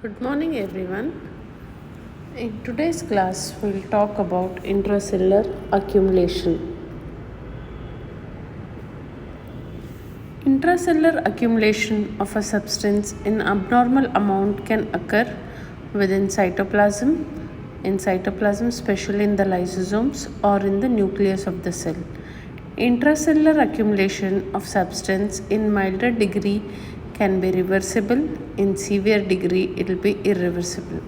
Good morning, everyone. In today's class, we'll talk about intracellular accumulation. Intracellular accumulation of a substance in abnormal amount can occur within in cytoplasm, especially in the lysosomes or in the nucleus of the cell. Intracellular accumulation of substance in milder degree can be reversible. In severe degree, it will be irreversible.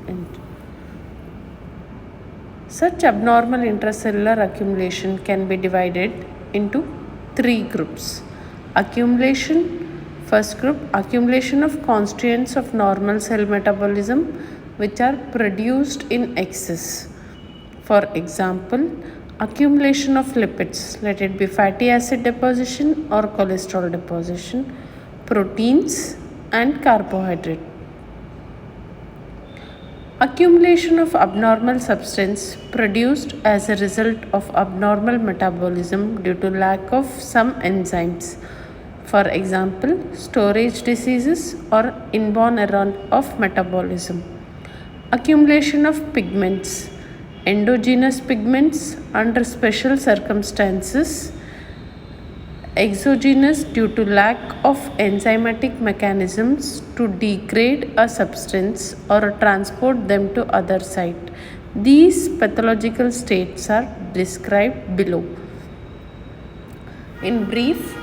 Such abnormal intracellular accumulation can be divided into three groups. First group, accumulation of constituents of normal cell metabolism which are produced in excess. For example, accumulation of lipids, let it be fatty acid deposition or cholesterol deposition, proteins and carbohydrate. Accumulation of abnormal substance produced as a result of abnormal metabolism due to lack of some enzymes. For example, storage diseases or inborn error of metabolism. Accumulation of pigments, endogenous pigments under special circumstances, exogenous due to lack of enzymatic mechanisms to degrade a substance or transport them to other site. These pathological states are described below. In brief,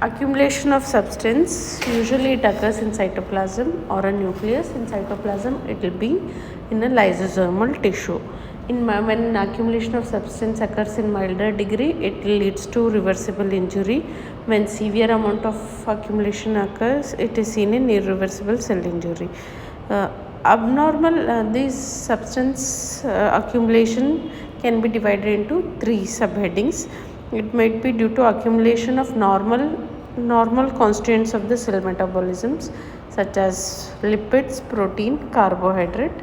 accumulation of substance usually it occurs in cytoplasm or a nucleus. In cytoplasm, it will be in a lysosomal tissue. When accumulation of substance occurs in milder degree, it leads to reversible injury. When severe amount of accumulation occurs, it is seen in irreversible cell injury. These substance accumulation can be divided into three subheadings. It might be due to accumulation of normal constituents of the cell metabolisms such as lipids, protein, carbohydrate.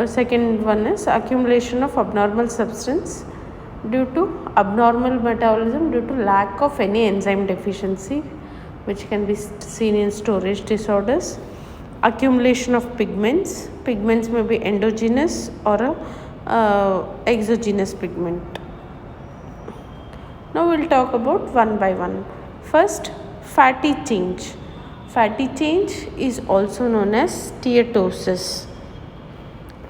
Second one is accumulation of abnormal substance due to abnormal metabolism due to lack of any enzyme deficiency, which can be seen in storage disorders. Accumulation of pigments may be endogenous or exogenous pigment. Now we'll talk about one by one. First, fatty change. Fatty change is also known as steatosis.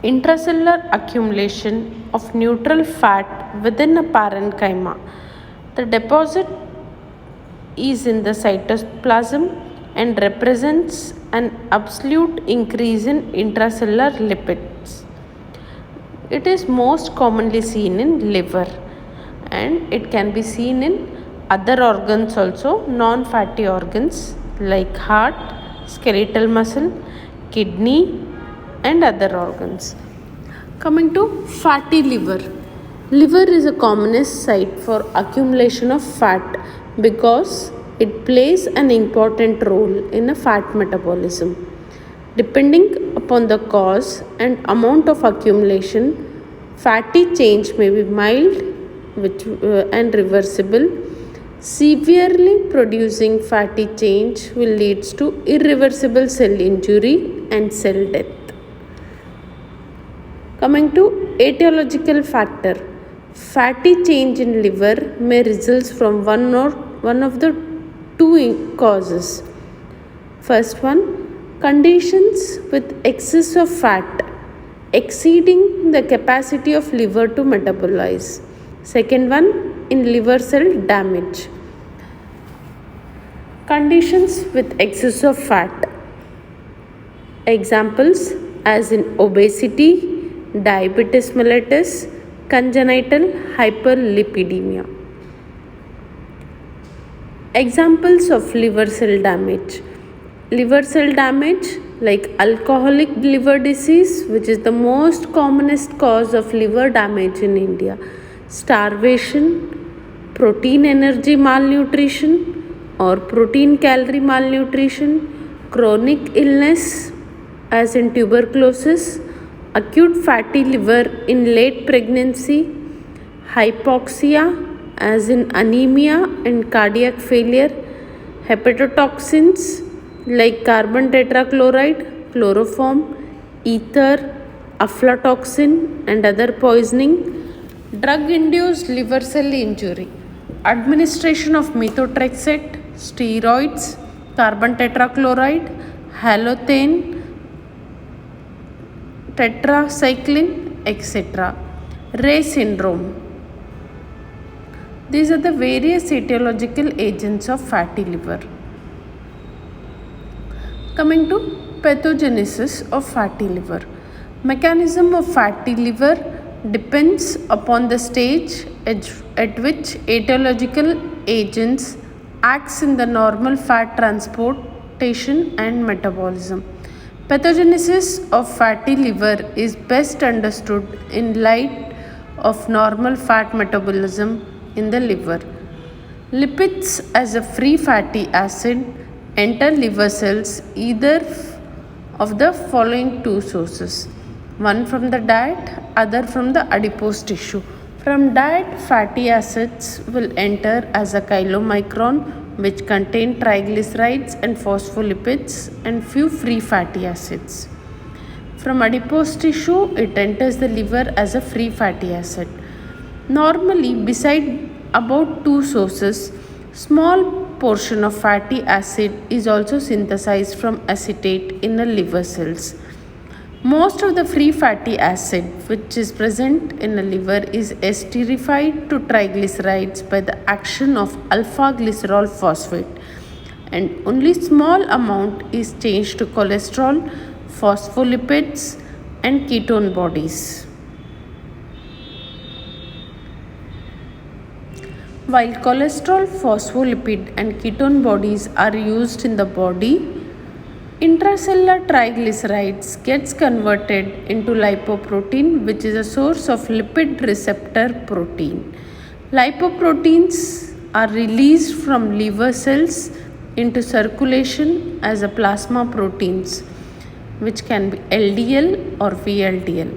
Intracellular accumulation of neutral fat within a parenchyma. The deposit is in the cytoplasm and represents an absolute increase in intracellular lipids. It is most commonly seen in liver and it can be seen in other organs also, non-fatty organs like heart, skeletal muscle, kidney and other organs. Coming to fatty liver. Liver is a commonest site for accumulation of fat because it plays an important role in a fat metabolism. Depending upon the cause and amount of accumulation, fatty change may be mild and reversible. Severely producing fatty change will lead to irreversible cell injury and cell death. Coming to etiological factor, fatty change in liver may result from one of the two causes. First one, conditions with excess of fat exceeding the capacity of liver to metabolize. Second one, in liver cell damage. Conditions with excess of fat. Examples as in obesity, diabetes mellitus, congenital hyperlipidemia. Examples of liver cell damage. Liver cell damage like alcoholic liver disease, which is the most commonest cause of liver damage in India. Starvation, protein energy malnutrition or protein calorie malnutrition, chronic illness as in tuberculosis, acute fatty liver in late pregnancy, hypoxia as in anemia and cardiac failure, hepatotoxins like carbon tetrachloride, chloroform, ether, aflatoxin, and other poisoning. Drug-induced liver cell injury. Administration of methotrexate, steroids, carbon tetrachloride, halothane, tetracycline, etc. Rey syndrome. These are the various etiological agents of fatty liver. Coming to pathogenesis of fatty liver. Mechanism of fatty liver depends upon the stage at which etiological agents acts in the normal fat transportation and metabolism. Pathogenesis of fatty liver is best understood in light of normal fat metabolism in the liver. Lipids as a free fatty acid enter liver cells either of the following two sources: one from the diet, other from the adipose tissue. From diet, fatty acids will enter as a chylomicron, which contain triglycerides and phospholipids and few free fatty acids. From adipose tissue, it enters the liver as a free fatty acid. Normally, beside about two sources, small portion of fatty acid is also synthesized from acetate in the liver cells. Most of the free fatty acid which is present in the liver is esterified to triglycerides by the action of alpha glycerol phosphate, and only small amount is changed to cholesterol, phospholipids, and ketone bodies. While cholesterol, phospholipid, and ketone bodies are used in the body, intracellular triglycerides gets converted into lipoprotein, which is a source of lipid receptor protein. Lipoproteins are released from liver cells into circulation as a plasma proteins, which can be LDL or VLDL.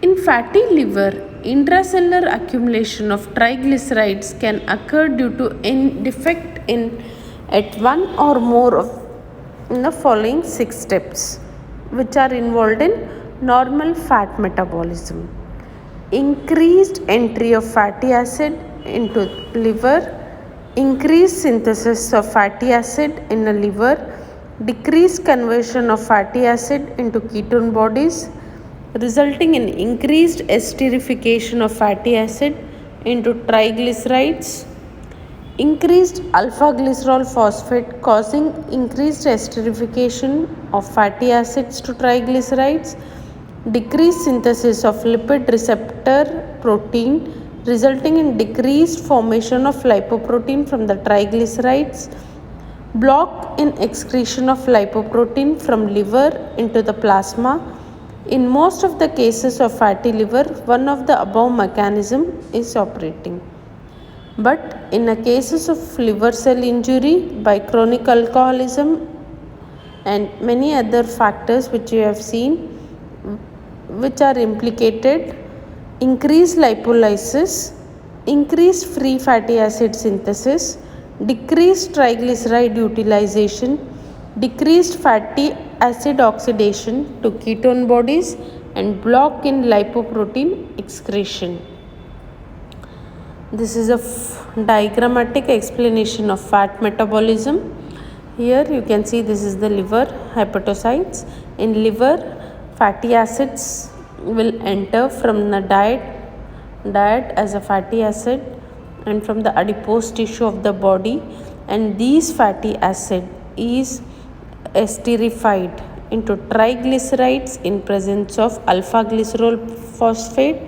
In fatty liver, intracellular accumulation of triglycerides can occur due to defect in at one or more of the following 6 steps, which are involved in normal fat metabolism: increased entry of fatty acid into liver, increased synthesis of fatty acid in the liver, decreased conversion of fatty acid into ketone bodies, resulting in increased esterification of fatty acid into triglycerides, increased alpha glycerol phosphate causing increased esterification of fatty acids to triglycerides, decreased synthesis of lipid receptor protein resulting in decreased formation of lipoprotein from the triglycerides, block in excretion of lipoprotein from liver into the plasma. In most of the cases of fatty liver, one of the above mechanism is operating. But in the cases of liver cell injury by chronic alcoholism and many other factors which you have seen which are implicated, increased lipolysis, increased free fatty acid synthesis, decreased triglyceride utilization, decreased fatty acid oxidation to ketone bodies, and block in lipoprotein excretion. This is a diagrammatic explanation of fat metabolism. Here you can see this is the liver hepatocytes. In liver, fatty acids will enter from the diet as a fatty acid and from the adipose tissue of the body, and these fatty acid is esterified into triglycerides in presence of alpha glycerol phosphate,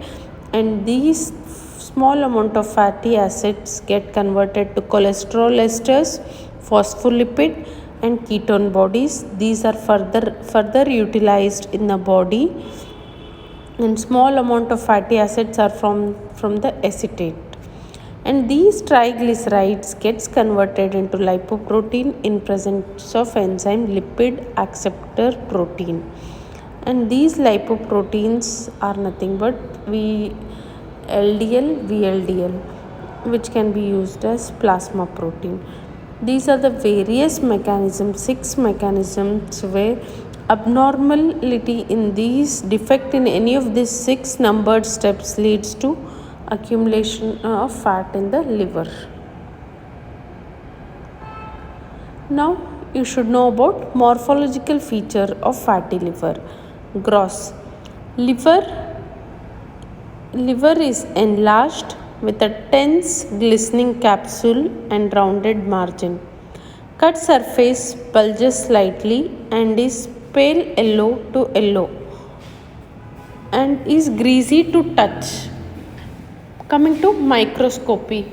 and these small amount of fatty acids get converted to cholesterol esters, phospholipid, and ketone bodies. These are further utilized in the body, and small amount of fatty acids are from the acetate, and these triglycerides gets converted into lipoprotein in presence of enzyme lipid acceptor protein, and these lipoproteins are nothing but LDL, VLDL, which can be used as plasma protein. These are the various mechanisms, 6 mechanisms where Abnormality in these defect in any of these six numbered steps leads to accumulation of fat in the liver. Now you should know about morphological feature of fatty liver. Gross. Liver is enlarged with a dense glistening capsule and rounded margin. Cut surface bulges slightly and is pale yellow to yellow and is greasy to touch. Coming to microscopy,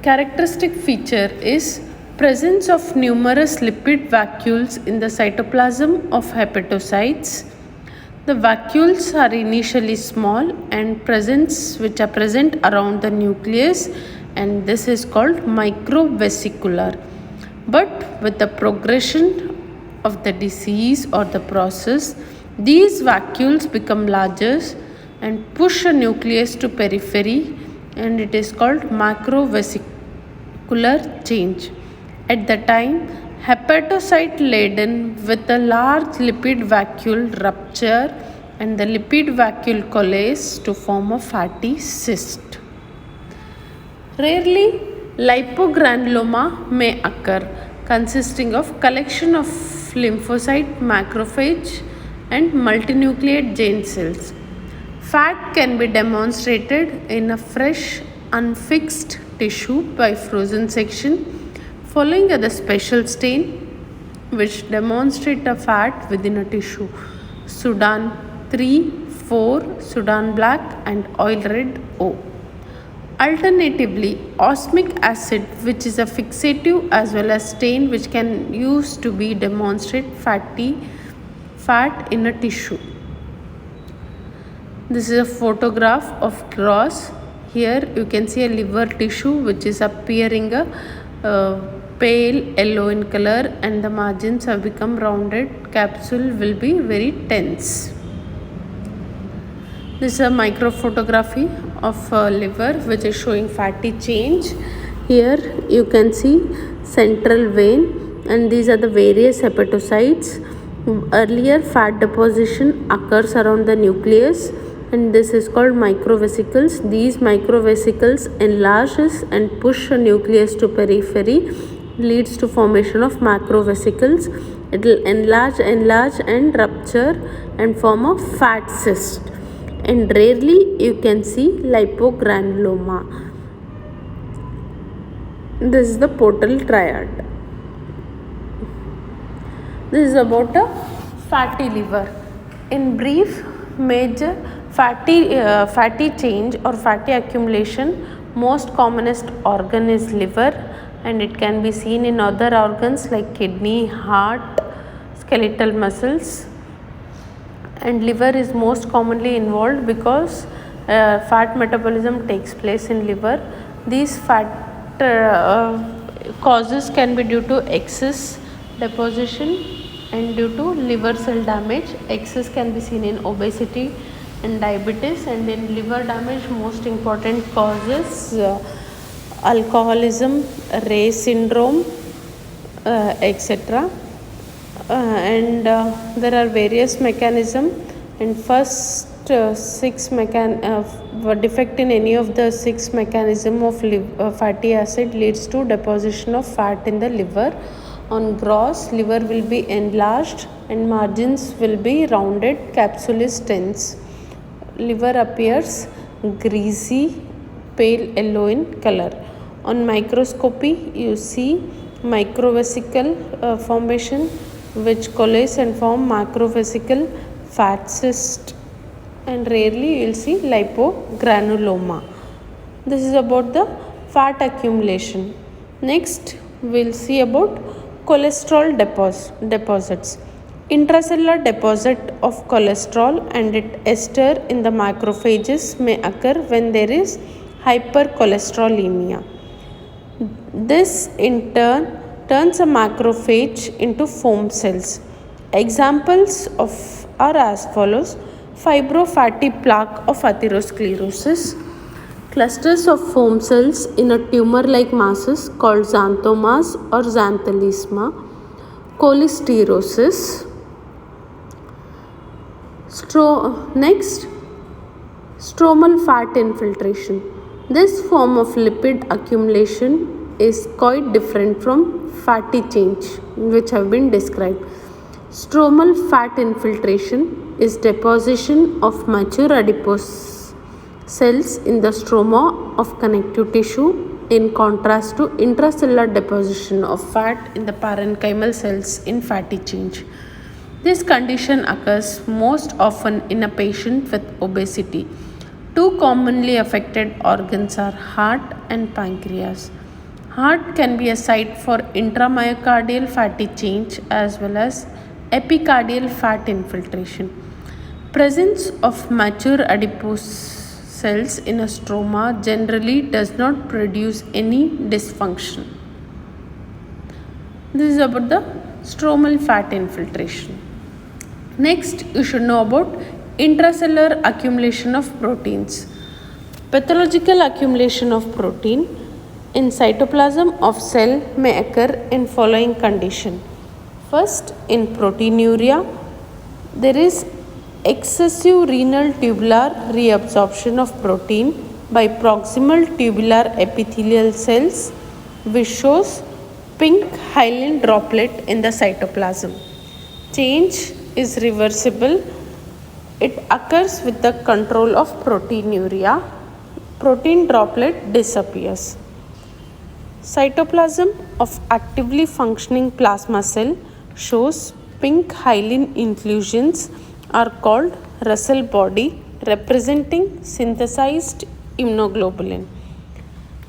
characteristic feature is presence of numerous lipid vacuoles in the cytoplasm of hepatocytes. The vacuoles are initially small and which are present around the nucleus, and this is called microvesicular. But with the progression of the disease or the process, these vacuoles become larger and push a nucleus to periphery, and it is called macrovesicular change. At the time, hepatocyte laden with a large lipid vacuole rupture and the lipid vacuole coalesce to form a fatty cyst. Rarely, lipogranuloma may occur, consisting of collection of lymphocyte, macrophage and multinucleate giant cells. Fat can be demonstrated in a fresh, unfixed tissue by frozen section, following the special stain which demonstrate a fat within a tissue. Sudan 3, 4, Sudan black and oil red O. Alternatively, osmic acid, which is a fixative as well as stain which can use to be demonstrate fat in a tissue. This is a photograph of gross. Here you can see a liver tissue which is appearing a pale yellow in color, and the margins have become rounded. Capsule will be very tense. This is a microphotography of liver which is showing fatty change. Here you can see central vein, and these are the various hepatocytes. Earlier fat deposition occurs around the nucleus, and this is called microvesicles. These microvesicles enlarges and push a nucleus to periphery, leads to formation of macrovesicles. It will enlarge and rupture and form a fat cyst. And rarely you can see lipogranuloma. This is the portal triad. This is about a fatty liver. In brief, major fatty change or fatty accumulation, most commonest organ is liver, and it can be seen in other organs like kidney, heart, skeletal muscles. And liver is most commonly involved because fat metabolism takes place in liver. These fat causes can be due to excess deposition and due to liver cell damage. Excess can be seen in obesity and diabetes, and in liver damage most important causes alcoholism, Reye syndrome, etc. There are various mechanisms, and first defect in any of the six mechanism of fatty acid leads to deposition of fat in the liver. On gross, liver will be enlarged and margins will be rounded, capsule is tense. Liver appears greasy, pale yellow in color. On microscopy, you see microvesicle formation which coalesce and form macrovesicle fat cyst, and rarely you will see lipogranuloma. This is about the fat accumulation. Next, we will see about cholesterol deposits. Intracellular deposit of cholesterol and its ester in the macrophages may occur when there is hypercholesterolemia. This in turn turns a macrophage into foam cells. Examples are as follows: fibrofatty plaque of atherosclerosis, clusters of foam cells in a tumor-like masses called xanthomas or xanthelasma, cholesterosis, Next, stromal fat infiltration. This form of lipid accumulation is quite different from fatty change, which have been described. Stromal fat infiltration is deposition of mature adipose cells in the stroma of connective tissue, in contrast to intracellular deposition of fat in the parenchymal cells in fatty change. This condition occurs most often in a patient with obesity. Two commonly affected organs are heart and pancreas. Heart can be a site for intramyocardial fatty change as well as epicardial fat infiltration. Presence of mature adipose cells in a stroma generally does not produce any dysfunction. This is about the stromal fat infiltration. Next, you should know about intracellular accumulation of proteins. Pathological accumulation of protein in cytoplasm of cell may occur in following condition. First, in proteinuria, there is excessive renal tubular reabsorption of protein by proximal tubular epithelial cells, which shows pink hyaline droplet in the cytoplasm. Change is reversible. It occurs with the control of proteinuria. Protein droplet disappears. Cytoplasm of actively functioning plasma cell shows pink hyaline inclusions are called Russell body, representing synthesized immunoglobulin.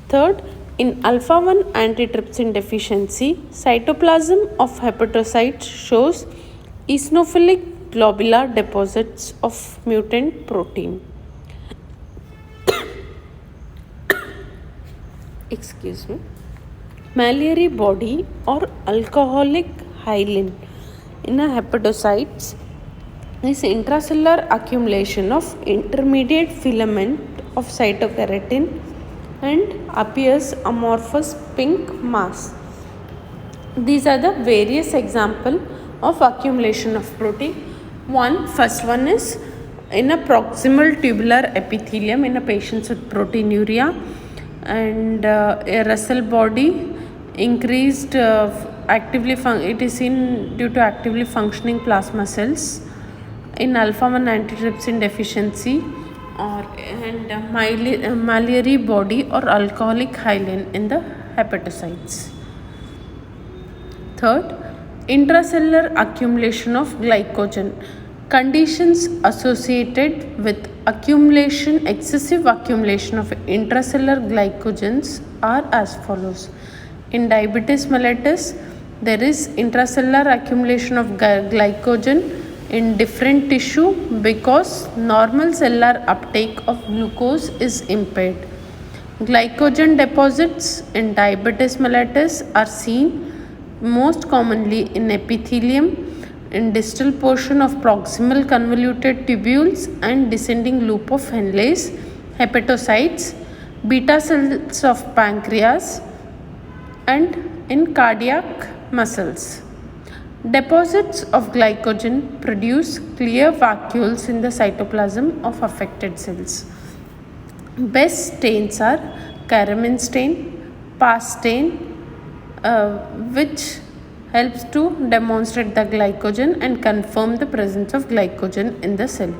Third, in alpha 1 antitrypsin deficiency, cytoplasm of hepatocytes shows eosinophilic globular deposits of mutant protein. Excuse me. Maillary body or alcoholic hyaline in a hepatocytes is intracellular accumulation of intermediate filament of cytokeratin and appears amorphous pink mass. These are the various examples of accumulation of protein. First one is in a proximal tubular epithelium in a patient with proteinuria, and a Russell body increased it is seen due to actively functioning plasma cells in alpha 1 antitrypsin deficiency and Maillary body or alcoholic hyaline in the hepatocytes. Third, intracellular accumulation of glycogen. Conditions associated with excessive accumulation of intracellular glycogens are as follows. In diabetes mellitus, there is intracellular accumulation of glycogen in different tissue because normal cellular uptake of glucose is impaired. Glycogen deposits in diabetes mellitus are seen most commonly in epithelium, in distal portion of proximal convoluted tubules and descending loop of Henle's, hepatocytes, beta cells of pancreas, and in cardiac muscles. Deposits of glycogen produce clear vacuoles in the cytoplasm of affected cells. Best stains are Karaman stain, PAS stain, which helps to demonstrate the glycogen and confirm the presence of glycogen in the cell.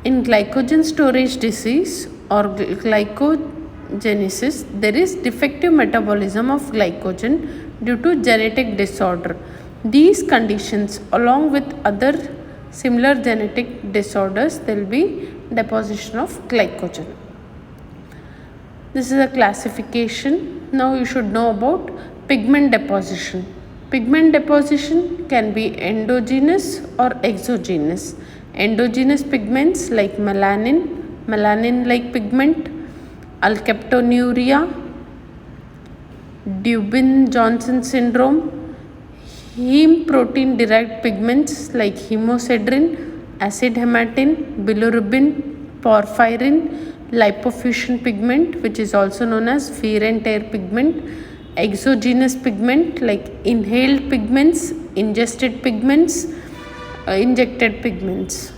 In glycogen storage disease or glycogenesis, there is defective metabolism of glycogen due to genetic disorder. These conditions, along with other similar genetic disorders, there will be deposition of glycogen. This is a classification. Now you should know about pigment deposition. Pigment deposition can be endogenous or exogenous. Endogenous pigments like melanin-like pigment, alkaptonuria, Dubin-Johnson syndrome, heme protein derived pigments like hemosiderin, acid hematin, bilirubin, porphyrin, lipofuscin pigment, which is also known as wear and tear pigment, exogenous pigment like inhaled pigments, ingested pigments, injected pigments.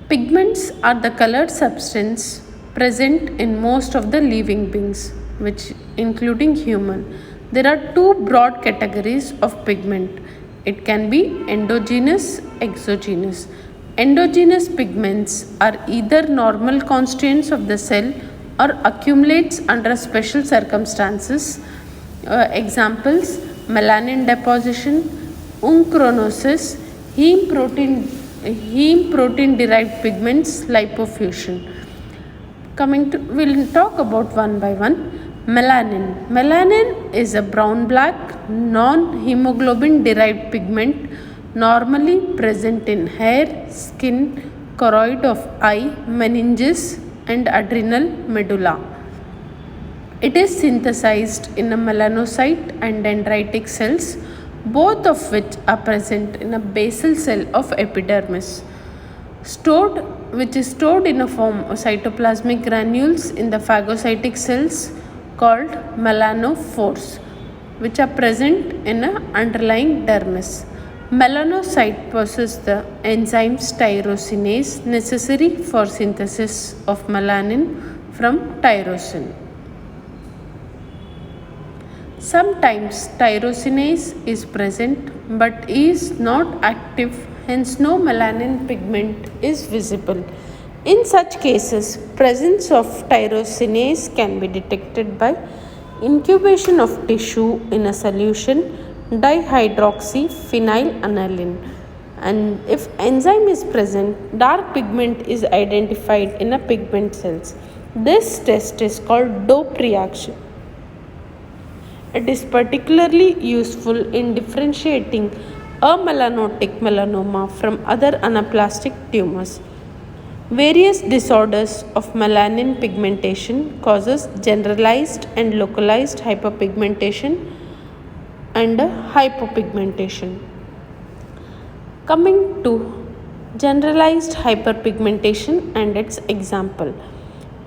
Pigments are the colored substance present in most of the living beings, which including human. There are two broad categories of pigment. It can be endogenous, exogenous. Endogenous pigments are either normal constituents of the cell or accumulates under special circumstances. Examples: melanin deposition, unchronosis, heme protein derived pigments, lipofuscin. We'll talk about one by one. Melanin is a brown black non hemoglobin derived pigment normally present in hair, skin, choroid of eye, meninges, and adrenal medulla. It is synthesized in a melanocyte and dendritic cells, both of which are present in a basal cell of epidermis, which is stored in a form of cytoplasmic granules in the phagocytic cells called melanophores, which are present in an underlying dermis. Melanocyte possess the enzymes tyrosinase necessary for synthesis of melanin from tyrosine. Sometimes tyrosinase is present but is not active, hence no melanin pigment is visible. In such cases, presence of tyrosinase can be detected by incubation of tissue in a solution dihydroxyphenylalanine, and if enzyme is present, dark pigment is identified in a pigment cells. This test is called dope reaction. It is particularly useful in differentiating amelanotic melanoma from other anaplastic tumors. Various disorders of melanin pigmentation causes generalized and localized hyperpigmentation and hypopigmentation. Coming to generalized hyperpigmentation and its example.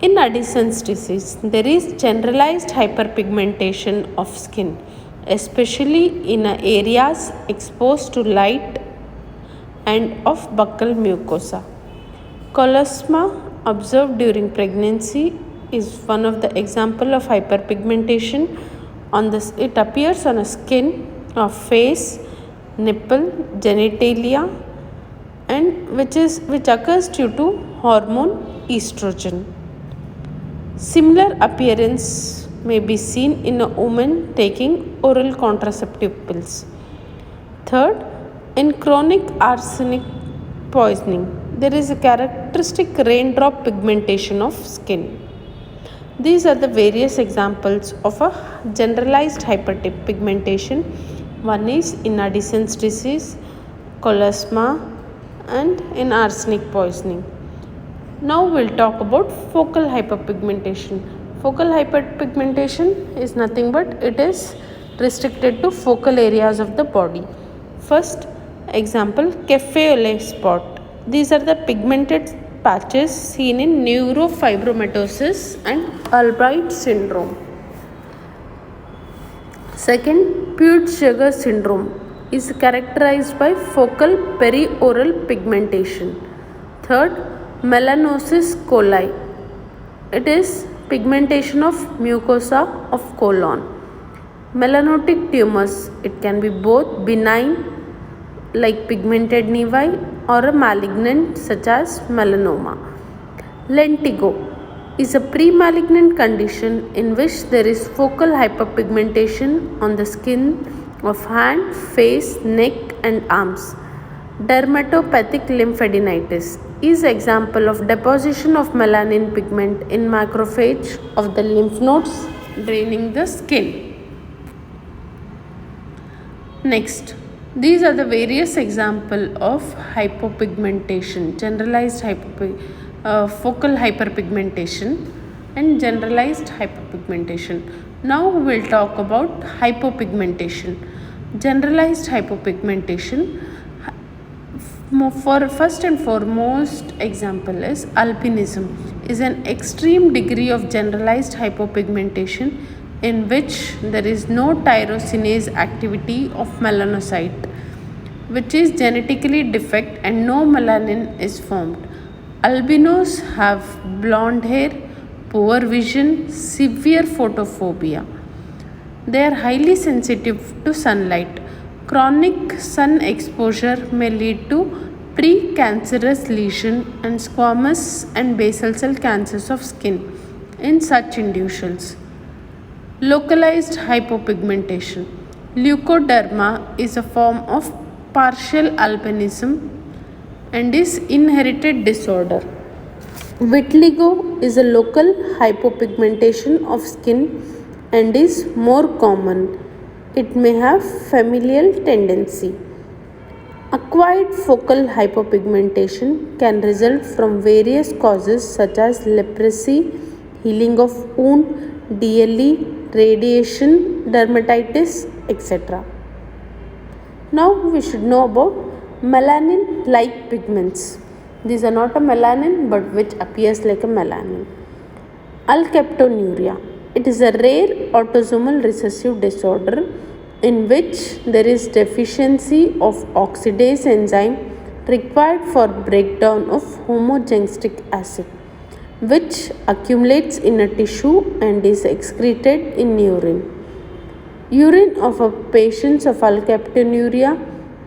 In Addison's disease, there is generalized hyperpigmentation of skin, especially in areas exposed to light and of buccal mucosa. Cholocysta observed during pregnancy is one of the example of hyperpigmentation. It appears on a skin of face, nipple, genitalia, and which occurs due to hormone estrogen. Similar appearance may be seen in a woman taking oral contraceptive pills. Third, in chronic arsenic poisoning, there is a characteristic raindrop pigmentation of skin. These are the various examples of a generalized hyperpigmentation. One is in Addison's disease, cholocysta, and in arsenic poisoning. Now we'll talk about focal hyperpigmentation. Focal hyperpigmentation is nothing but it is restricted to focal areas of the body. First example, cafe au lait spot. These are the pigmented patches seen in neurofibromatosis and Albright syndrome. Second, Peutz-Jeghers syndrome is characterized by focal perioral pigmentation. Third, melanosis coli. It is pigmentation of mucosa of colon. Melanotic tumors, it can be both benign like pigmented nevi or a malignant such as melanoma. Lentigo is a pre-malignant condition in which there is focal hyperpigmentation on the skin of hand, face, neck and arms. Dermatopathic lymphadenitis is example of deposition of melanin pigment in macrophage of the lymph nodes draining the skin. Next, these are the various examples of hypopigmentation, generalized focal hyperpigmentation and generalized hyperpigmentation. Now we will talk about hypopigmentation. Generalized hypopigmentation, for first and foremost example is albinism, is an extreme degree of generalized hypopigmentation in which there is no tyrosinase activity of melanocyte, which is genetically defect and no melanin is formed. Albinos have blonde hair, poor vision, severe photophobia. They are highly sensitive to sunlight. Chronic sun exposure may lead to precancerous lesion and squamous and basal cell cancers of skin in such individuals. Localized hypopigmentation. Leukoderma is a form of partial albinism and is inherited disorder. Vitiligo is a local hypopigmentation of skin and is more common. It may have familial tendency. Acquired focal hypopigmentation can result from various causes such as leprosy, healing of wound, DLE, radiation, dermatitis, etc. Now we should know about melanin like pigments. These are not a melanin but which appears like a melanin. Alkaptonuria. It is a rare autosomal recessive disorder in which there is deficiency of oxidase enzyme required for breakdown of homogenic acid, which accumulates in a tissue and is excreted in urine. Urine of a patient of alkaptonuria,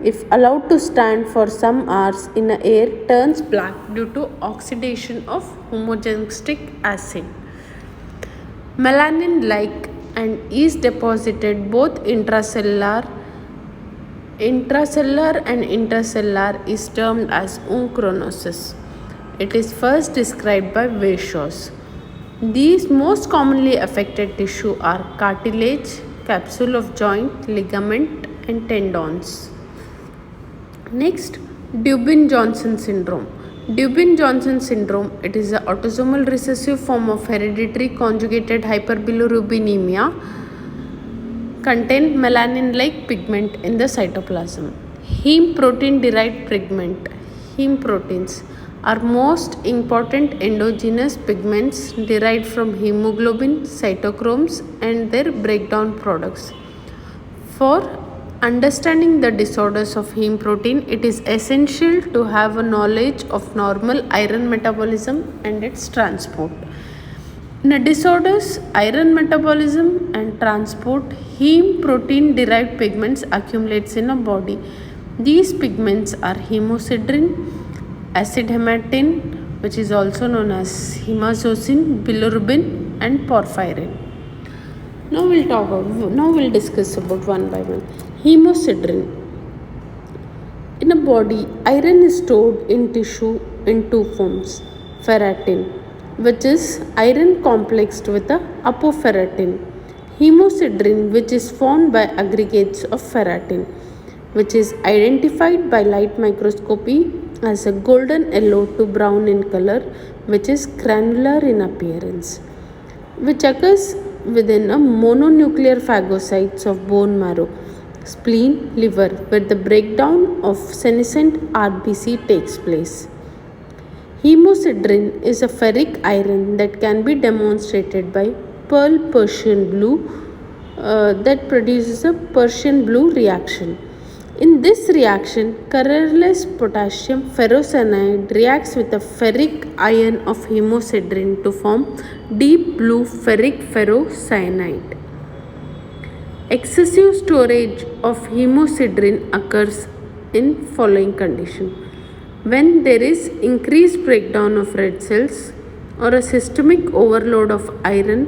if allowed to stand for some hours in the air, turns black due to oxidation of homogenic acid. Melanin like and is deposited both intracellular and intercellular is termed as ochronosis. It is first described by Weishaupt. These most commonly affected tissue are cartilage, capsule of joint, ligament and tendons. Next, Dubin-Johnson syndrome. Dubin-Johnson syndrome, it is an autosomal recessive form of hereditary conjugated hyperbilirubinemia, contain melanin-like pigment in the cytoplasm. Heme protein-derived pigment, heme proteins, are most important endogenous pigments derived from hemoglobin, cytochromes and their breakdown products. For understanding the disorders of heme protein, it is essential to have a knowledge of normal iron metabolism and its transport. In a disorders, iron metabolism and transport, heme protein derived pigments accumulates in a body. These pigments are hemosiderin, acid hematin, which is also known as hemazocin, bilirubin and porphyrin. Now we'll discuss about one by one. Hemosiderin. In a body, iron is stored in tissue in two forms. Ferritin, which is iron complexed with a apoferritin. Hemosiderin, which is formed by aggregates of ferritin, which is identified by light microscopy as a golden yellow to brown in color, which is granular in appearance, which occurs within a mononuclear phagocytes of bone marrow, spleen, liver, where the breakdown of senescent RBC takes place. Hemosiderin is a ferric iron that can be demonstrated by pearl Persian blue that produces a Persian blue reaction. In this reaction, colorless potassium ferrocyanide reacts with a ferric ion of hemosiderin to form deep blue ferric ferrocyanide. Excessive storage of hemosiderin occurs in following condition: when there is increased breakdown of red cells or a systemic overload of iron,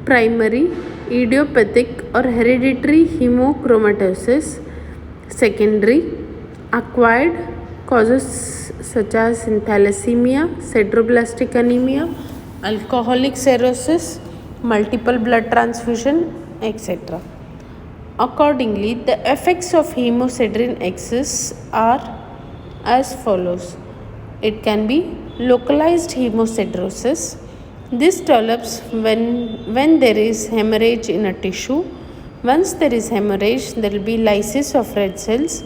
primary, idiopathic or hereditary hemochromatosis, secondary, acquired causes such as in thalassemia, sideroblastic anemia, alcoholic cirrhosis, multiple blood transfusion, etc. Accordingly, the effects of hemosiderin excess are as follows. It can be localized hemosiderosis. This develops when there is hemorrhage in a tissue. Once there is hemorrhage, there will be lysis of red cells,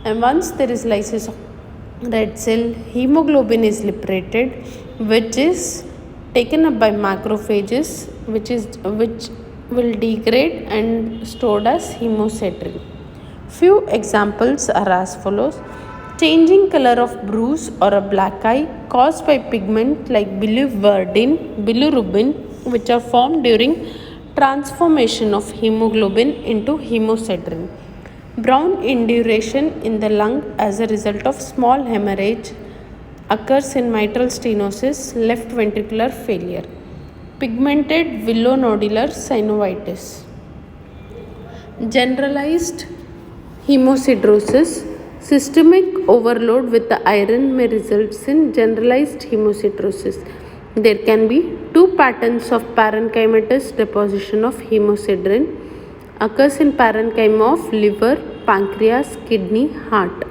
and once there is lysis of red cell, hemoglobin is liberated, which is taken up by macrophages, which will degrade and stored as hemosiderin. Few examples are as follows: Changing color of bruise or a black eye caused by pigment like biliverdin, bilirubin, which are formed during transformation of hemoglobin into hemosiderin. Brown induration in the lung as a result of small hemorrhage occurs in mitral stenosis, left ventricular failure. Pigmented villonodular synovitis. Generalized hemosiderosis. Systemic overload with the iron may result in generalized hemosiderosis. There can be two patterns of parenchymatous deposition of hemosiderin. Occurs in parenchyma of liver, pancreas, kidney, heart.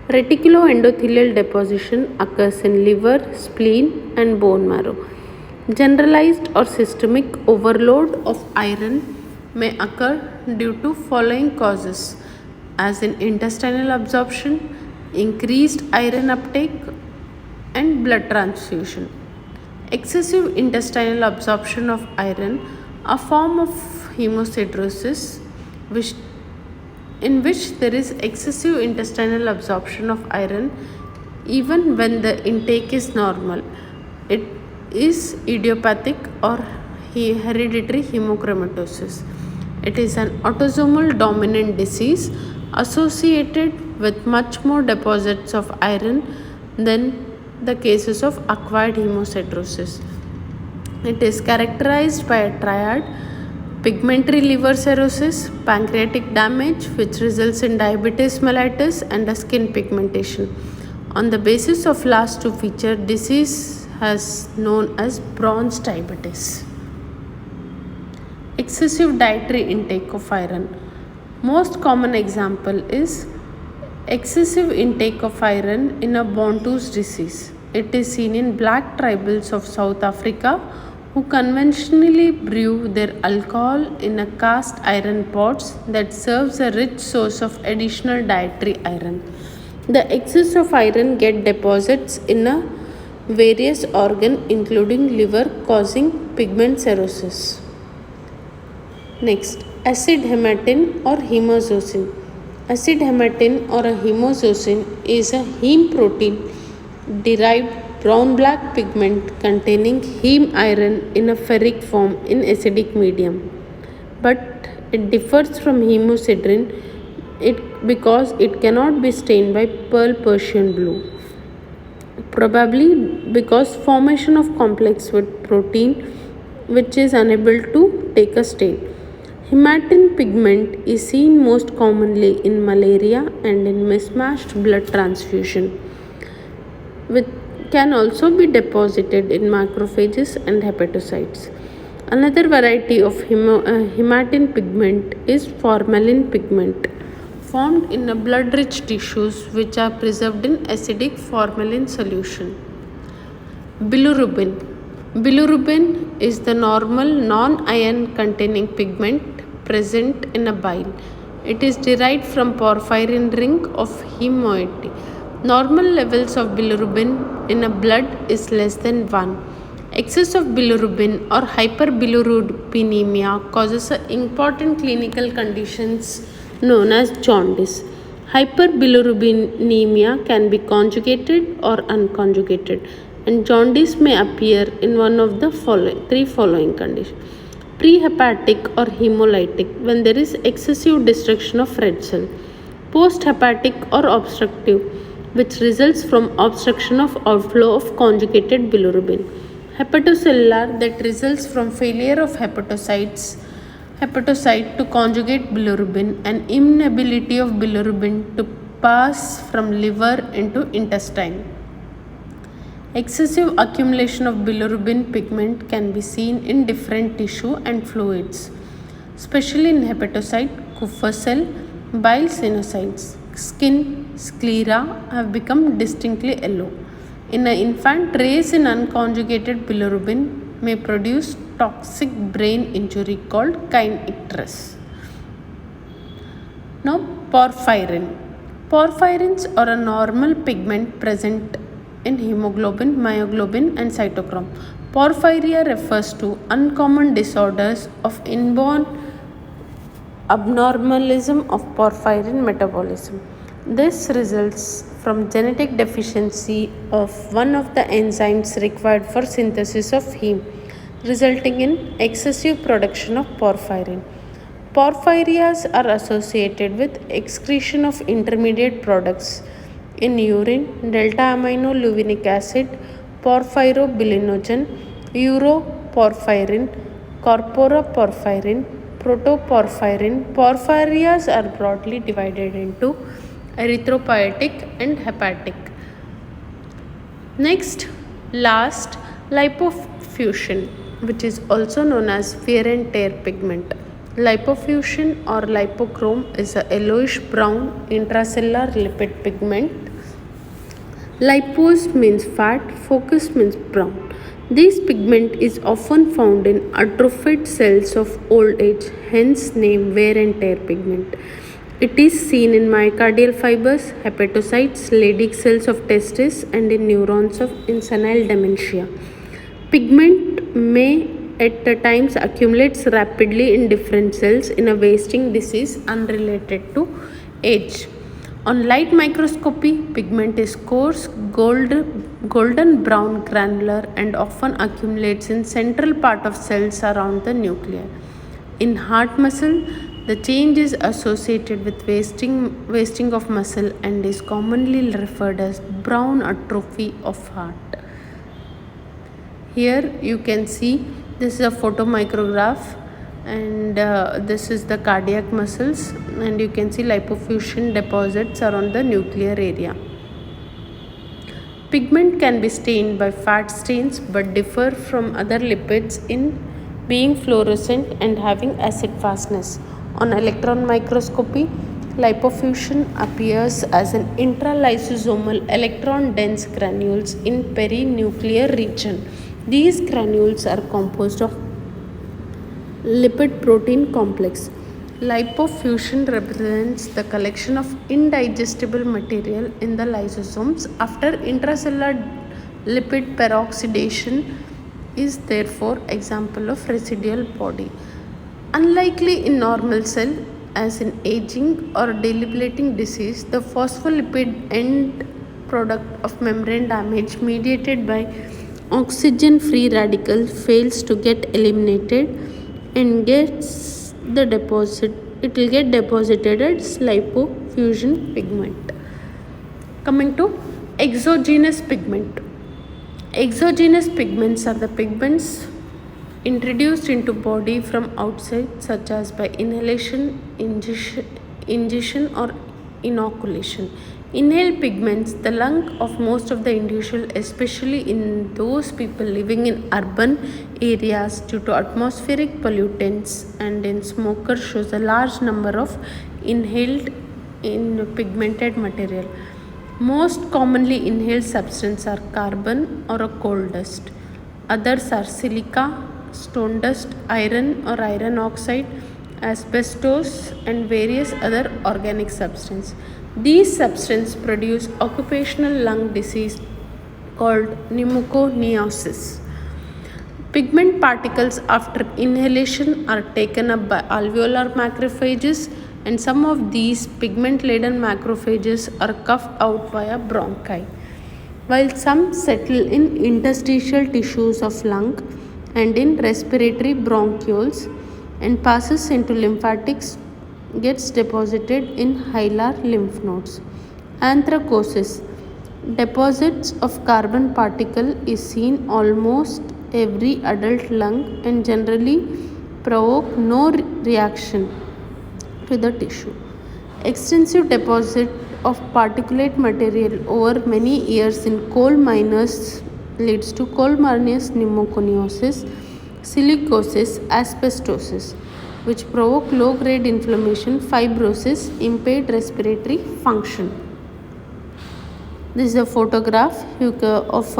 Reticuloendothelial deposition occurs in liver, spleen, and bone marrow. Generalized or systemic overload of iron may occur due to following causes, as in intestinal absorption, increased iron uptake, and blood transfusion. Excessive intestinal absorption of iron, a form of hemosiderosis in which there is excessive intestinal absorption of iron even when the intake is normal. It is idiopathic or hereditary hemochromatosis. It is an autosomal dominant disease associated with much more deposits of iron than the cases of acquired hemosiderosis. It is characterized by a triad: pigmentary liver cirrhosis, pancreatic damage, which results in diabetes mellitus, and a skin pigmentation. On the basis of last two features, disease is known as bronze diabetes. Excessive dietary intake of iron. Most common example is excessive intake of iron in a Bantu's disease. It is seen in black tribals of South Africa who conventionally brew their alcohol in a cast iron pots that serves a rich source of additional dietary iron. The excess of iron get deposits in a various organ including liver, causing pigment cirrhosis. Next, acid hematin or hemozosin. Acid hematin or a hemozosin is a heme protein derived brown black pigment containing heme iron in a ferric form in acidic medium. But it differs from hemosiderin because it cannot be stained by pearl Persian blue. Probably because formation of complex with protein which is unable to take a stain. Hematin pigment is seen most commonly in malaria and in mismatched blood transfusion, which can also be deposited in macrophages and hepatocytes. Another variety of hematin pigment is formalin pigment, formed in blood-rich tissues which are preserved in acidic formalin solution. Bilirubin. Bilirubin is the normal non-iron containing pigment present in a bile. It is derived from porphyrin ring of hemoiety. Normal levels of bilirubin in a blood is less than 1. Excess of bilirubin or hyperbilirubinemia causes important clinical conditions known as jaundice. Hyperbilirubinemia can be conjugated or unconjugated, and jaundice may appear in one of the three following conditions: prehepatic or hemolytic, when there is excessive destruction of red cell; posthepatic or obstructive, which results from obstruction of outflow of conjugated bilirubin; hepatocellular, that results from failure of hepatocyte to conjugate bilirubin and inability of bilirubin to pass from liver into intestine. Excessive accumulation of bilirubin pigment can be seen in different tissue and fluids, especially in hepatocyte, Kupffer cell, bile sinusoids. Skin, sclera have become distinctly yellow. In an infant, raise in unconjugated bilirubin may produce toxic brain injury called kine-icterus. Now, porphyrin. Porphyrins are a normal pigment present in hemoglobin, myoglobin, and cytochrome. Porphyria refers to uncommon disorders of inborn abnormalism of porphyrin metabolism. This results from genetic deficiency of one of the enzymes required for synthesis of heme, resulting in excessive production of porphyrin. Porphyrias are associated with excretion of intermediate products in urine, delta aminolevinic acid, porphyrobilinogen, uroporphyrin, corporoporphyrin, protoporphyrin. Porphyrias are broadly divided into erythropoietic and hepatic. Next, last, lipofuscin, which is also known as wear and tear pigment. Lipofuscin or lipochrome is a yellowish brown intracellular lipid pigment. Lipose means fat, focus means brown. This pigment is often found in atrophied cells of old age, hence name wear and tear pigment. It is seen in myocardial fibers, hepatocytes, Leydig cells of testis, and in neurons in senile dementia. Pigment may at times accumulates rapidly in different cells in a wasting disease unrelated to age. On light microscopy, pigment is coarse, golden brown granular and often accumulates in central part of cells around the nuclei. In heart muscle, the change is associated with wasting of muscle and is commonly referred as brown atrophy of heart. Here you can see this is a photomicrograph and this is the cardiac muscles, and you can see lipofuscin deposits around the nuclear area. Pigment can be stained by fat stains but differ from other lipids in being fluorescent and having acid fastness. On electron microscopy, lipofuscin appears as an intralysosomal electron dense granules in perinuclear region. These granules are composed of lipid protein complex. Lipofuscin represents the collection of indigestible material in the lysosomes after intracellular lipid peroxidation is therefore example of residual body. Unlikely in normal cell, as in aging or debilitating disease, the phospholipid end product of membrane damage mediated by oxygen free radical fails to get eliminated and gets the deposit, it will get deposited as lipofuscin pigment. Coming to exogenous pigment. Exogenous pigments are the pigments introduced into body from outside, such as by inhalation, ingestion or inoculation. Inhaled pigments, the lung of most of the individual, especially in those people living in urban areas due to atmospheric pollutants and in smokers, shows a large number of inhaled in pigmented material. Most commonly inhaled substances are carbon or a coal dust. Others are silica, stone dust, iron or iron oxide, asbestos and various other organic substances. These substances produce occupational lung disease called pneumoconiosis. Pigment particles after inhalation are taken up by alveolar macrophages, and some of these pigment-laden macrophages are coughed out via bronchi, while some settle in interstitial tissues of lung and in respiratory bronchioles and passes into lymphatics, gets deposited in hilar lymph nodes. Anthracosis. Deposits of carbon particle is seen almost every adult lung and generally provoke no reaction to the tissue. Extensive deposit of particulate material over many years in coal miners leads to coal miners pneumoconiosis, silicosis, asbestosis, which provoke low-grade inflammation, fibrosis, impaired respiratory function. This is a photograph of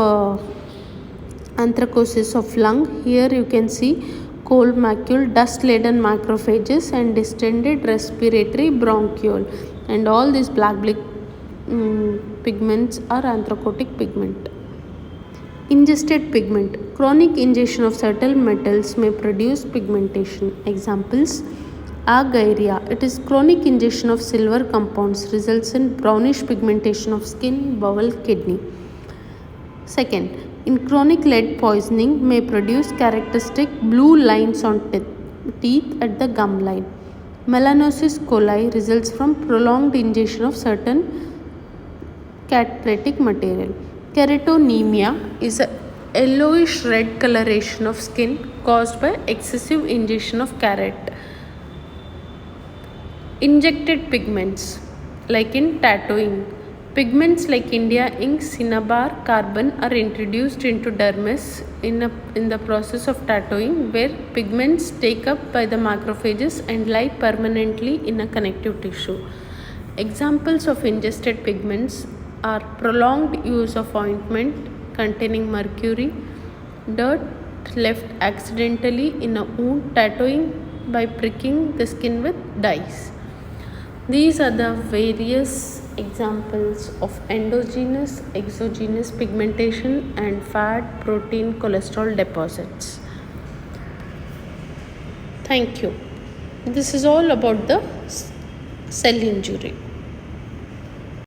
anthracosis of lung. Here you can see coal macule, dust-laden macrophages and distended respiratory bronchiole, and all these black pigments are anthracotic pigment. Ingested pigment. Chronic ingestion of certain metals may produce pigmentation. Examples: Argyria. It is chronic ingestion of silver compounds results in brownish pigmentation of skin, bowel, kidney. Second, in chronic lead poisoning may produce characteristic blue lines on teeth at the gum line. Melanosis coli results from prolonged ingestion of certain catalytic material. Keratonemia is a yellowish red coloration of skin caused by excessive ingestion of carrot. Injected pigments, like in tattooing. Pigments like India ink, cinnabar, carbon are introduced into dermis in the process of tattooing, where pigments take up by the macrophages and lie permanently in a connective tissue. Examples of ingested pigments are prolonged use of ointment containing mercury, dirt left accidentally in a wound, tattooing by pricking the skin with dyes. These are the various examples of endogenous, exogenous pigmentation and fat, protein, cholesterol deposits. Thank you. This is all about the cell injury.